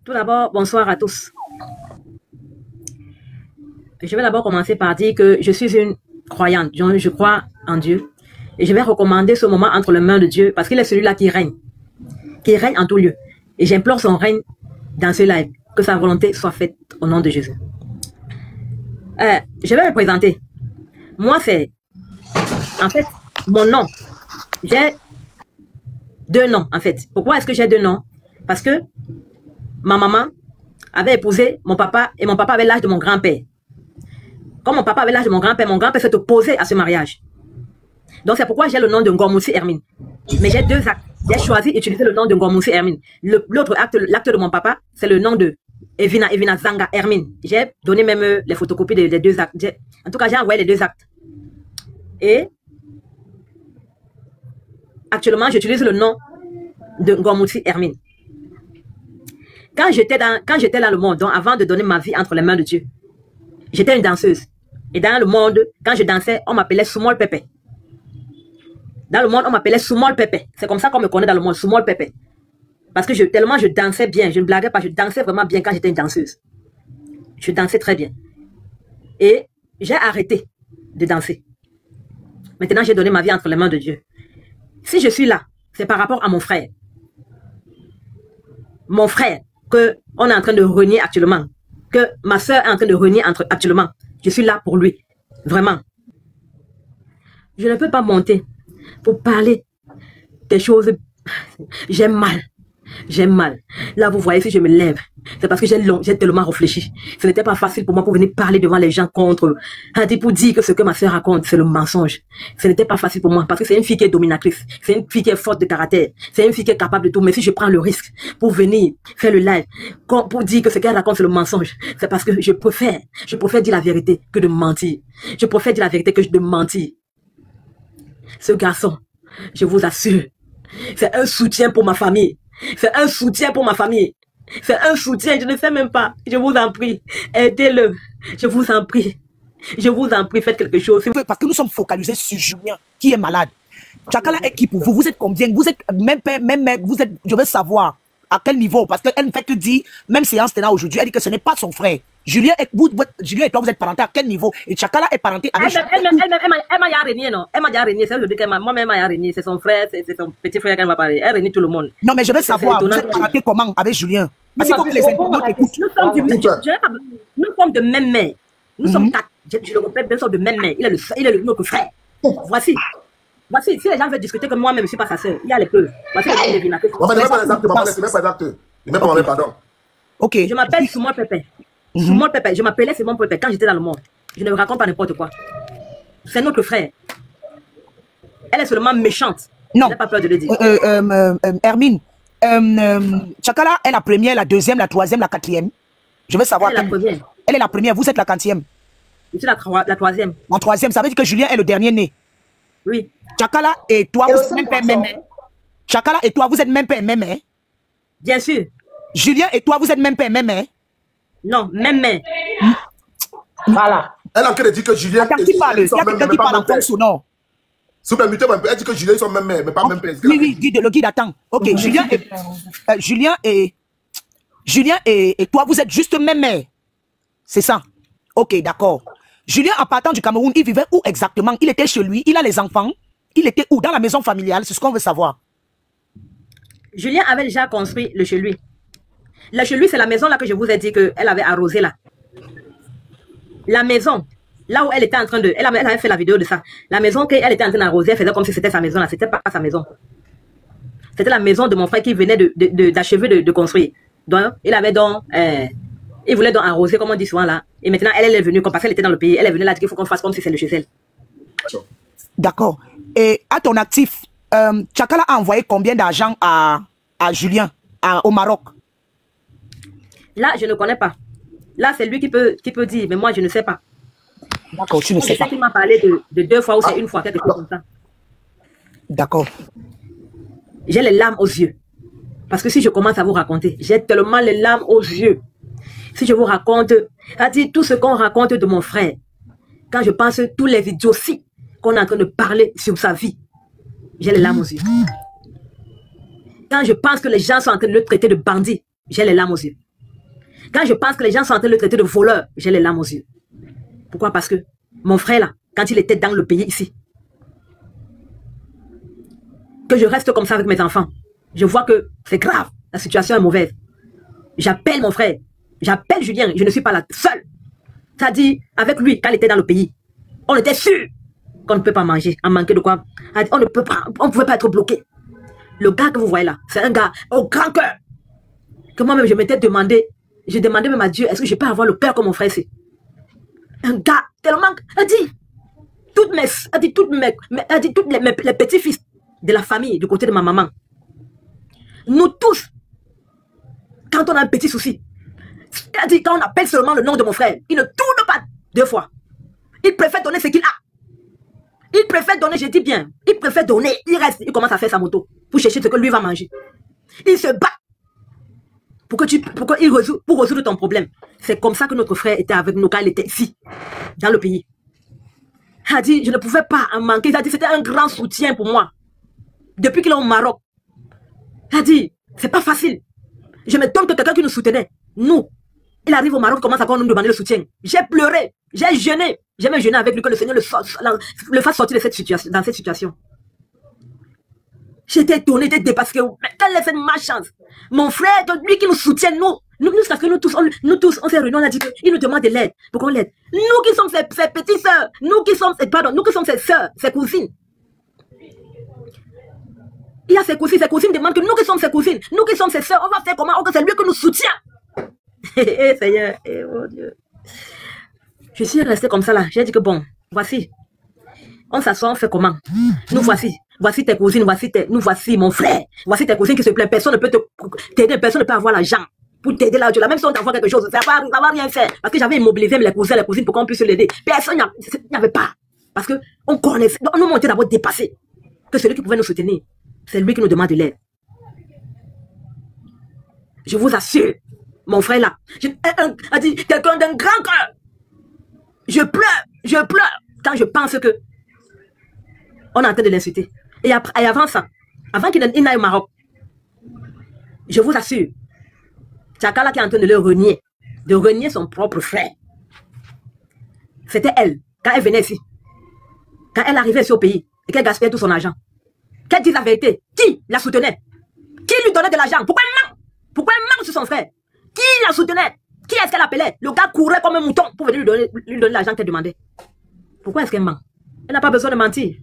Tout d'abord, bonsoir à tous. Je vais d'abord commencer par dire que je suis une croyante. Je crois en Dieu. Et je vais recommander ce moment entre les mains de Dieu parce qu'il est celui-là qui règne en tout lieu. Et j'implore son règne dans ce live. Que sa volonté soit faite au nom de Jésus. Je vais me présenter. Moi, c'est... En fait, mon nom. J'ai 2 noms, en fait. Pourquoi est-ce que j'ai 2 noms? Parce que ma maman avait épousé mon papa et mon papa avait l'âge de mon grand-père. Comme mon papa avait l'âge de mon grand-père s'est opposé à ce mariage. Donc, c'est pourquoi j'ai le nom de Ngormoussi Hermine. Mais j'ai 2 actes. J'ai choisi d'utiliser le nom de Ngormoussi Hermine. L'autre acte, l'acte de mon papa, c'est le nom de Evina Zanga Hermine. J'ai donné même les photocopies des 2 actes. En tout cas, j'ai envoyé les 2 actes. Et actuellement, j'utilise le nom de Ngormoussi Hermine. Quand j'étais dans le monde, donc avant de donner ma vie entre les mains de Dieu, j'étais une danseuse. Et dans le monde, quand je dansais, on m'appelait Soumol Pépé. Dans le monde, on m'appelait Soumol Pépé. C'est comme ça qu'on me connaît dans le monde, Soumol Pépé. Parce que tellement je dansais bien, je ne blaguais pas, je dansais vraiment bien quand j'étais une danseuse. Je dansais très bien. Et j'ai arrêté de danser. Maintenant, j'ai donné ma vie entre les mains de Dieu. Si je suis là, c'est par rapport à mon frère. Mon frère, qu'on est en train de renier actuellement. Que ma soeur est en train de renier actuellement. Je suis là pour lui. Vraiment. Je ne peux pas monter pour parler des choses. J'ai mal. J'ai mal. Là, vous voyez, si je me lève, c'est parce que j'ai tellement réfléchi. Ce n'était pas facile pour moi pour venir parler devant les gens contre, pour dire que ce que ma soeur raconte, c'est le mensonge. Ce n'était pas facile pour moi parce que c'est une fille qui est dominatrice. C'est une fille qui est forte de caractère. C'est une fille qui est capable de tout. Mais si je prends le risque pour venir faire le live, pour dire que ce qu'elle raconte, c'est le mensonge, c'est parce que je préfère dire la vérité que de mentir. Je préfère dire la vérité que de mentir. Ce garçon, je vous assure, c'est un soutien pour ma famille. C'est un soutien pour ma famille. C'est un soutien, je ne sais même pas. Je vous en prie, aidez-le. Je vous en prie. Je vous en prie, faites quelque chose. Parce que nous sommes focalisés sur Julien, qui est malade. Chakala est qui pour vous? Vous êtes combien? Vous êtes même père, même mère. Vous êtes, je veux savoir à quel niveau. Parce qu'elle ne fait que dire, même séance là aujourd'hui, elle dit que ce n'est pas son frère. Julien et toi, vous êtes parenté à quel niveau? Et Chakala est parenté avec... Elle m'a déjà régné, non? Elle m'a déjà régné. C'est aujourd'hui qu'elle m'a... Moi-même, elle m'a régné. C'est son frère, c'est son petit frère qu'elle m'a parlé. Elle réunit tout le monde. Non, mais je veux savoir, vous êtes parenté comment avec Julien? Parce que les internautes écoutent. Nous sommes de même mère. Nous sommes 4. Je le répète, nous sommes de même mère. Il est notre frère. Voici. Voici, si les gens veulent discuter que moi-même, je ne suis pas sa soeur, il y a les preuves. Voici les devinations. Ok. Je m'appelle Soumol Pépé. Soumol Pépé. Je m'appelais Soumol Pépé quand j'étais dans le monde. Je ne me raconte pas n'importe quoi. C'est notre frère. Elle est seulement méchante. Non. Je n'ai pas peur de le dire. Hermine, Chakala est la première, la deuxième, la troisième, la quatrième. Je veux savoir. Elle est la première. Elle est la première, vous êtes la quantième. Je suis la troisième. En troisième, ça veut dire que Julien est le dernier né. Oui. Chakala et toi, vous êtes même père, même mère. Chakala et toi, vous êtes même père, même mère. Bien sûr. Julien et toi, vous êtes même père, même mère. Non, même mère. Voilà. Elle a encore dit que Julien... Attends, qui parle? Il y a quelqu'un qui parle en fond sous non. Elle dit que Julien, ils sont même mère, mais pas même père. Oui, le guide attend. Ok, Julien et toi, vous êtes juste même mère. C'est ça. Ok, d'accord. Julien, en partant du Cameroun, il vivait où exactement? Il était chez lui, il a les enfants. Il était où? Dans la maison familiale, c'est ce qu'on veut savoir. Julien avait déjà construit le chez lui. Le chez lui, c'est la maison là que je vous ai dit qu'elle avait arrosé là. La maison, là où elle était en train de... Elle avait fait la vidéo de ça. La maison qu'elle était en train d'arroser, elle faisait comme si c'était sa maison là. C'était pas sa maison. C'était la maison de mon frère qui venait d'achever de construire. Donc, il avait donc... il voulait donc arroser, comme on dit souvent là. Et maintenant, elle est venue, parce qu'elle était dans le pays, elle est venue là dire qu'il faut qu'on fasse comme si c'était le chez elle. D'accord. Et à ton actif, Chakala a envoyé combien d'argent à Julien, au Maroc? Là, je ne connais pas. Là, c'est lui qui peut dire, mais moi, je ne sais pas. D'accord, tu ne sais pas. Je sais qu'il m'a parlé de 2 fois ou c'est une fois, quelque chose comme ça. D'accord. J'ai les larmes aux yeux. Parce que si je commence à vous raconter, j'ai tellement les larmes aux yeux. Si je vous raconte, c'est-à-dire tout ce qu'on raconte de mon frère, quand je pense tous les idioties qu'on est en train de parler sur sa vie, j'ai les larmes aux yeux. Quand je pense que les gens sont en train de le traiter de bandit, j'ai les larmes aux yeux. Quand je pense que les gens sont en train de le traiter de voleur, j'ai les larmes aux yeux. Pourquoi? Parce que mon frère là, quand il était dans le pays ici, que je reste comme ça avec mes enfants, je vois que c'est grave, la situation est mauvaise. J'appelle mon frère, j'appelle Julien, je ne suis pas la seule. Ça dit, avec lui, quand il était dans le pays, on était sûr qu'on ne peut pas manger, en manquer de quoi. On ne peut pas, on ne pouvait pas être bloqué. Le gars que vous voyez là, c'est un gars au grand cœur. Que moi-même, je m'étais demandé, j'ai demandé même à Dieu, est-ce que je peux avoir le cœur comme mon frère ici? Un gars tellement, elle dit, les petits-fils de la famille, du côté de ma maman, nous tous, quand on a un petit souci, elle dit, quand on appelle seulement le nom de mon frère, il ne tourne pas 2 fois. Il préfère donner ce qu'il a. Il préfère donner, je dis bien, il préfère donner, il reste, il commence à faire sa moto pour chercher ce que lui va manger. Il se bat pour résoudre ton problème. C'est comme ça que notre frère était avec nous quand il était ici, dans le pays. Il a dit, je ne pouvais pas en manquer. Il a dit, c'était un grand soutien pour moi. Depuis qu'il est au Maroc. Il a dit, c'est pas facile. Je m'étonne que quelqu'un qui nous soutenait, nous, il arrive au Maroc, commence encore à nous demander le soutien. J'ai pleuré, j'ai jeûné. J'ai même jeûné avec lui, que le Seigneur le fasse sortir de cette situation, dans cette situation. J'étais étonné, j'étais dépassé. Mais quelle est cette malchance? Mon frère, lui qui nous soutient, nous parce que nous tous, on s'est réunis, on a dit qu'il nous demande de l'aide. Pourquoi on l'aide? Nous qui sommes ses petites sœurs, nous qui sommes ses sœurs, ses cousines. Il y a ses cousines demandent que nous qui sommes ses cousines, nous qui sommes ses sœurs, on va faire comment? C'est lui qui nous soutient. Seigneur, oh Dieu. Je suis restée comme ça là. J'ai dit que bon, voici. On s'assoit, on fait comment? Nous voici. Voici tes cousines, nous voici mon frère. Voici tes cousines qui se plaignent. Personne ne peut t'aider, personne ne peut avoir l'argent pour t'aider là. Même si on t'envoie quelque chose, ça va rien faire. Parce que j'avais immobilisé les cousines pour qu'on puisse l'aider. Personne n'y avait pas. Parce que on connaissait, on était d'abord dépassé. Que celui qui pouvait nous soutenir, c'est lui qui nous demande de l'aide. Je vous assure, mon frère là, a dit quelqu'un d'un grand cœur. Je pleure quand je pense que on est en train de l'insulter. Et avant ça, avant qu'il n'aille au Maroc, je vous assure, Tchakala qui est en train de le renier, de renier son propre frère. C'était elle, quand elle venait ici, quand elle arrivait ici au pays, et qu'elle gaspillait tout son argent, qu'elle dit la vérité, qui la soutenait? Qui lui donnait de l'argent? Pourquoi elle ment? Pourquoi elle ment sur son frère? Qui la soutenait? Qui est-ce qu'elle appelait? Le gars courait comme un mouton pour venir lui donner l'argent qu'elle demandait. Pourquoi est-ce qu'elle ment? Elle n'a pas besoin de mentir.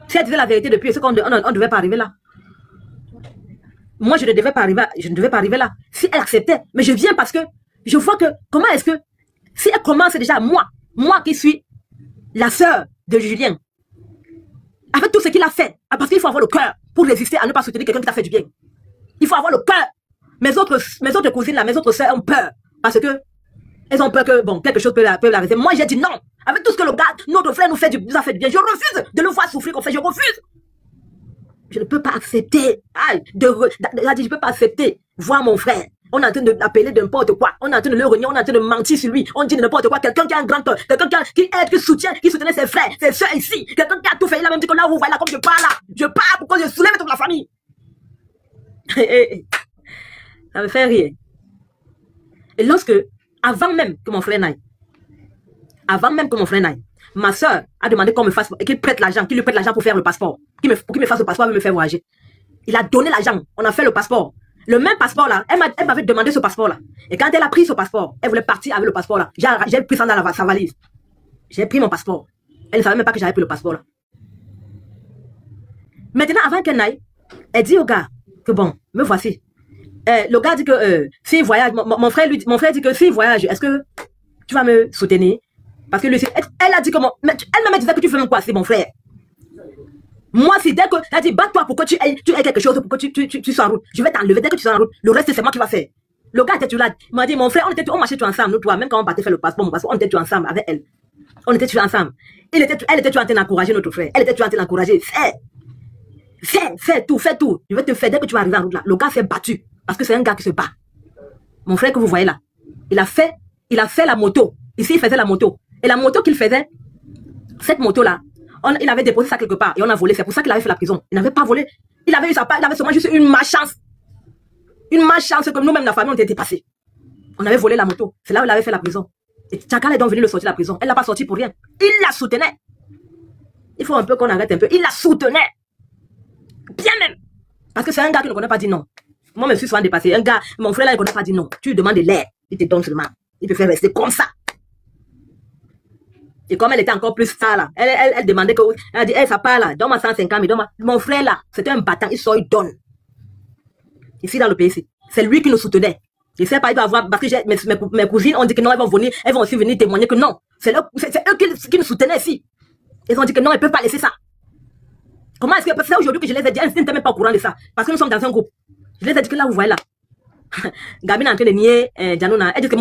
Si elle disait la vérité depuis, c'est qu'on ne devait pas arriver là. Moi, je ne devais pas arriver là. Si elle acceptait, mais je viens parce que je vois que, comment est-ce que, si elle commence déjà, moi qui suis la sœur de Julien, avec tout ce qu'il a fait, parce qu'il faut avoir le cœur pour résister à ne pas soutenir quelqu'un qui t'a fait du bien. Il faut avoir le cœur. Mes autres cousines là, mes autres sœurs ont peur, parce que elles ont peur que, bon, quelque chose peut l'arrêter. Moi, j'ai dit non. Avec tout ce que le gars, notre frère nous a fait du bien, je refuse de le voir souffrir comme ça, je refuse. Je ne peux pas accepter, je ne peux pas accepter voir mon frère. On est en train de l'appeler de n'importe quoi. On est en train de le renier, on est en train de mentir sur lui. On dit n'importe quoi. Quelqu'un qui a un grand cœur, quelqu'un qui aide, qui soutenait ses frères, ses soeurs ici. Quelqu'un qui a tout fait. Il a même dit que là, vous voyez là, comme je parle là. Je parle pour que je soulève toute la famille. Ça me fait rire. Et lorsque, avant même que mon frère n'aille, ma soeur a demandé qu'on me fasse, qu'il prête l'argent, qu'il lui prête l'argent pour faire le passeport. Qu'il me fasse le passeport et me faire voyager. Il a donné l'argent, on a fait le passeport. Le même passeport là, elle m'avait demandé ce passeport là. Et quand elle a pris ce passeport, elle voulait partir avec le passeport là. J'ai pris ça dans sa valise. J'ai pris mon passeport. Elle ne savait même pas que j'avais pris le passeport là. Maintenant, avant qu'elle n'aille, elle dit au gars que bon, me voici. Le gars dit que s'il voyage, mon frère dit que s'il voyage, est-ce que tu vas me soutenir? Parce que lui, elle a dit que elle me disait que tu fais même quoi, c'est mon frère. Moi, c'est dès que elle a dit, bats-toi pour que tu aies quelque chose, pour que tu sois en route. Je vais t'enlever dès que tu sois en route. Le reste, c'est moi qui va faire. Le gars était là. Il m'a dit, mon frère, on marchait tous ensemble, nous trois, même quand on partait faire le passeport, on était tous ensemble avec elle. On était tous ensemble. Elle était toujours en train d'encourager notre frère. Elle était toujours en train d'encourager. Fais tout. Je vais te faire dès que tu vas arriver en route là. Le gars s'est battu. Parce que c'est un gars qui se bat. Mon frère que vous voyez là, il a fait la moto. Ici, il faisait la moto. Et la moto qu'il faisait, cette moto-là, il avait déposé ça quelque part et on a volé. C'est pour ça qu'il avait fait la prison. Il n'avait pas volé. Il avait eu sa part, il avait seulement juste une malchance Une malchance que nous-mêmes, la famille, on était dépassés. On avait volé la moto. C'est là où il avait fait la prison. Et Tchakala est donc venu le sortir de la prison. Elle l'a pas sorti pour rien. Il la soutenait. Il faut un peu qu'on arrête un peu. Il la soutenait. Bien même. Parce que c'est un gars qui ne connaît pas dit non. Moi, je me suis souvent dépassé. Un gars, mon frère là, il ne connaît pas dit non. Tu lui demandes de l'aide. Il te donne seulement. Il peut faire rester comme ça. Et comme elle était encore plus star là, elle demandait que, elle dit, hey, ça part là, donne-moi 150 000, donne-moi. Mon frère là, c'était un battant, il sort, il donne. Ici dans le pays ici. C'est lui qui nous soutenait. Je sais pas, il va avoir, parce que mes cousines ont dit que non, elles vont aussi venir témoigner que non. C'est eux qui nous soutenaient ici. Ils ont dit que non, ils ne peuvent pas laisser ça. Comment est-ce que, c'est aujourd'hui que je les ai dit, elles n'étaient même pas au courant de ça. Parce que nous sommes dans un groupe. Je les ai dit que là, vous voyez là. Gabine est en train de nier Janona. Elle dit que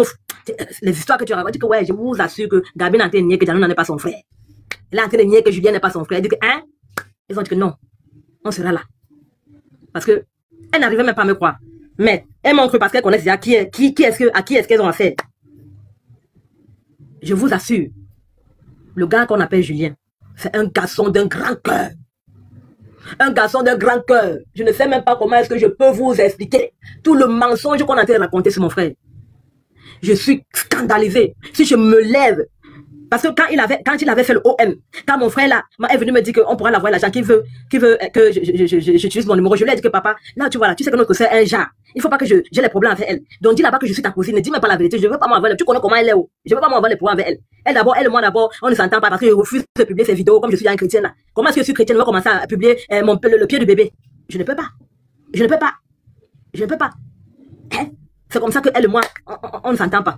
les histoires que tu racontes, elle dit que ouais, je vous assure que Gabine est en train de nier que Janona n'est pas son frère. Elle est en train de nier que Julien n'est pas son frère. Elle dit que, hein? Ils ont dit que non, on sera là. Parce que elle n'arrivait même pas à me croire. Mais elle m'ont cru parce qu'elle connaît déjà à qui est-ce qu'elles ont affaire. Je vous assure, le gars qu'on appelle Julien, c'est un garçon d'un grand cœur. Un garçon d'un grand cœur. Je ne sais même pas comment est-ce que je peux vous expliquer tout le mensonge qu'on a en train de raconter sur mon frère. Je suis scandalisé. Si je me lève, parce que quand il avait fait le OM, quand mon frère là est venu me dire qu'on pourra l'avoir l'argent qu'il veut que j'utilise mon numéro, je lui ai dit que papa, là tu vois là, tu sais que notre soeur est un genre. Il faut pas que j'ai les problèmes avec elle. Donc dis là-bas que je suis ta cousine, ne dis même pas la vérité. Je veux pas m'avoir, tu connais comment elle est. Je veux pas m'avoir les problèmes avec elle. Elle d'abord, elle et moi d'abord, on ne s'entend pas parce que je refuse de publier ses vidéos comme je suis un chrétien là. Comment est-ce que je suis chrétienne, je vais commencer à publier le pied du bébé? Je ne peux pas. Je ne peux pas. Je ne peux pas. Hein? C'est comme ça que elle et moi, on ne s'entend pas.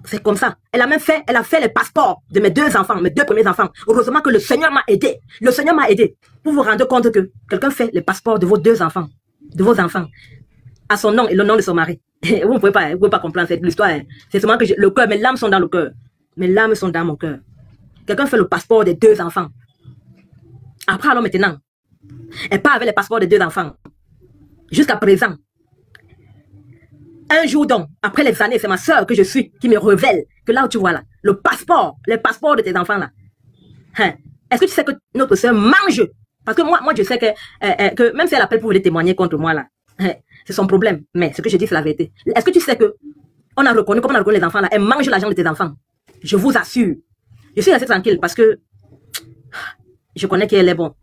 C'est comme ça. Elle a fait les passeports de mes deux enfants, mes deux premiers enfants. Heureusement que le Seigneur m'a aidé. Le Seigneur m'a aidé. Pour vous rendre compte que quelqu'un fait les passeports de vos deux enfants, de vos enfants, à son nom et le nom de son mari. Vous ne pouvez pas comprendre cette histoire. C'est seulement que le cœur, mes larmes sont dans le cœur. Mes larmes sont dans mon cœur. Quelqu'un fait le passeport des deux enfants. Après, alors maintenant, elle part avec les passeports des deux enfants. Jusqu'à présent, un jour donc, après les années, c'est ma soeur que je suis qui me révèle que là où tu vois là, les passeports de tes enfants là. Hein? Est-ce que tu sais que notre soeur mange? Parce que moi je sais que même si elle appelle pour venir témoigner contre moi là, hein, c'est son problème. Mais ce que je dis, c'est la vérité. Est-ce que tu sais que on a reconnu, comme on a reconnu les enfants là, elle mange l'argent de tes enfants? Je vous assure. Je suis restée tranquille parce que je connais qu'elle est bon.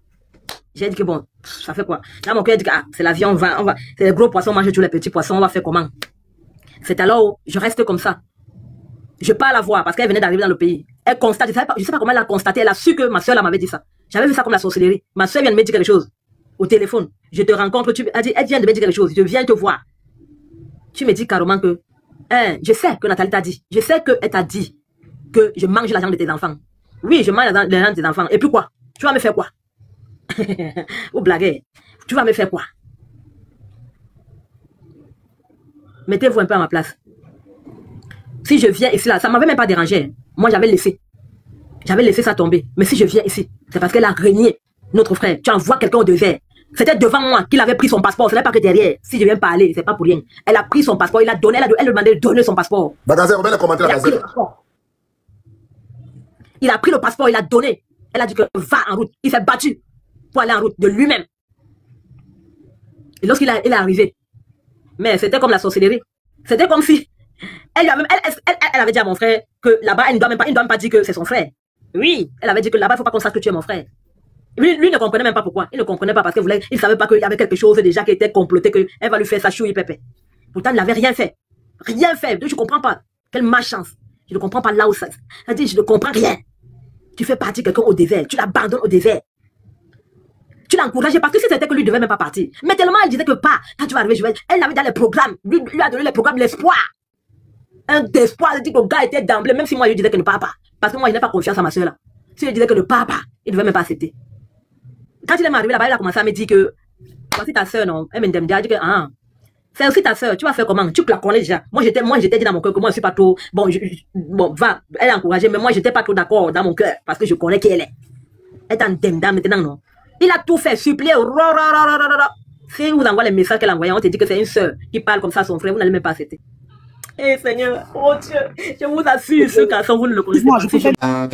J'ai dit que bon, ça fait quoi? Là, mon cœur dit que ah, c'est la vie, on va, c'est les gros poissons, on mange tous les petits poissons, on va faire comment? C'est alors où je reste comme ça. Je pars la voir parce qu'elle venait d'arriver dans le pays. Elle constate, je sais pas comment elle a constaté, elle a su que ma soeur m'avait dit ça. J'avais vu ça comme la sorcellerie. Ma soeur vient de me dire quelque chose au téléphone. Je te rencontre, elle vient de me dire quelque chose, je viens te voir. Tu me dis carrément que, je sais que Nathalie t'a dit, je sais qu'elle t'a dit que je mange l'argent de tes enfants. Oui, je mange l'argent de tes enfants. Et puis quoi? Tu vas me faire quoi? Vous blaguez. Tu vas me faire quoi? Mettez-vous un peu à ma place. Si je viens ici, là, ça ne m'avait même pas dérangé. Moi, j'avais laissé ça tomber. Mais si je viens ici, c'est parce qu'elle a renié notre frère. Tu envoies quelqu'un au désert. C'était devant moi qu'il avait pris son passeport. Ce n'est pas que derrière. Si je viens parler, c'est pas pour rien. Elle a pris son passeport. Il a donné, elle demandé de donner son passeport. Bagazer, on va le commenter la Bagazer. Il a pris le passeport, il a donné. Elle a dit que va en route. Il s'est battu pour aller en route de lui-même. Et lorsqu'il est arrivé, mais c'était comme la sorcellerie. C'était comme si elle avait dit à mon frère que là-bas, elle ne doit même pas dire que c'est son frère. Oui, elle avait dit que là-bas, il ne faut pas qu'on sache que tu es mon frère. Lui ne comprenait même pas pourquoi. Il ne comprenait pas parce qu'il ne savait pas qu'il y avait quelque chose déjà qui était comploté, qu'elle va lui faire sa chouille pépé. Pourtant, il n'avait rien fait. Rien fait. Donc, je ne comprends pas. Quelle malchance. Je ne comprends pas là où ça. Elle dit, je ne comprends rien. Tu fais partir quelqu'un au désert. Tu l'abandonnes au désert. Tu l'as encouragé parce que si c'était que lui ne devait même pas partir. Mais tellement elle disait que pas, quand tu vas arriver, elle l'avait dans les programmes. Lui a donné les programmes, l'espoir. Un espoir. Elle dit que le gars était d'emblée, même si moi je disais que ne part pas. Parce que moi je n'ai pas confiance à ma soeur là. Si je disais que ne part pas, il ne devait même pas accepter. Quand il est arrivé là-bas, il a commencé à me dire que voici ta soeur, non. Elle m'a dit que ah, c'est aussi ta soeur, tu vas faire comment? Tu la connais déjà. Moi j'étais dit dans mon cœur que moi je suis pas trop. Bon, va, elle a encouragé, mais moi j'étais pas trop d'accord dans mon cœur parce que je connais qui elle est. Elle est en demda maintenant, non. Il a tout fait, supplier. Si vous envoyez les messages qu'elle a envoyés, on te dit que c'est une soeur qui parle comme ça à son frère, vous n'allez même pas accepter. Eh Seigneur, oh Dieu, je vous assure, ce garçon, vous ne le connaissez pas.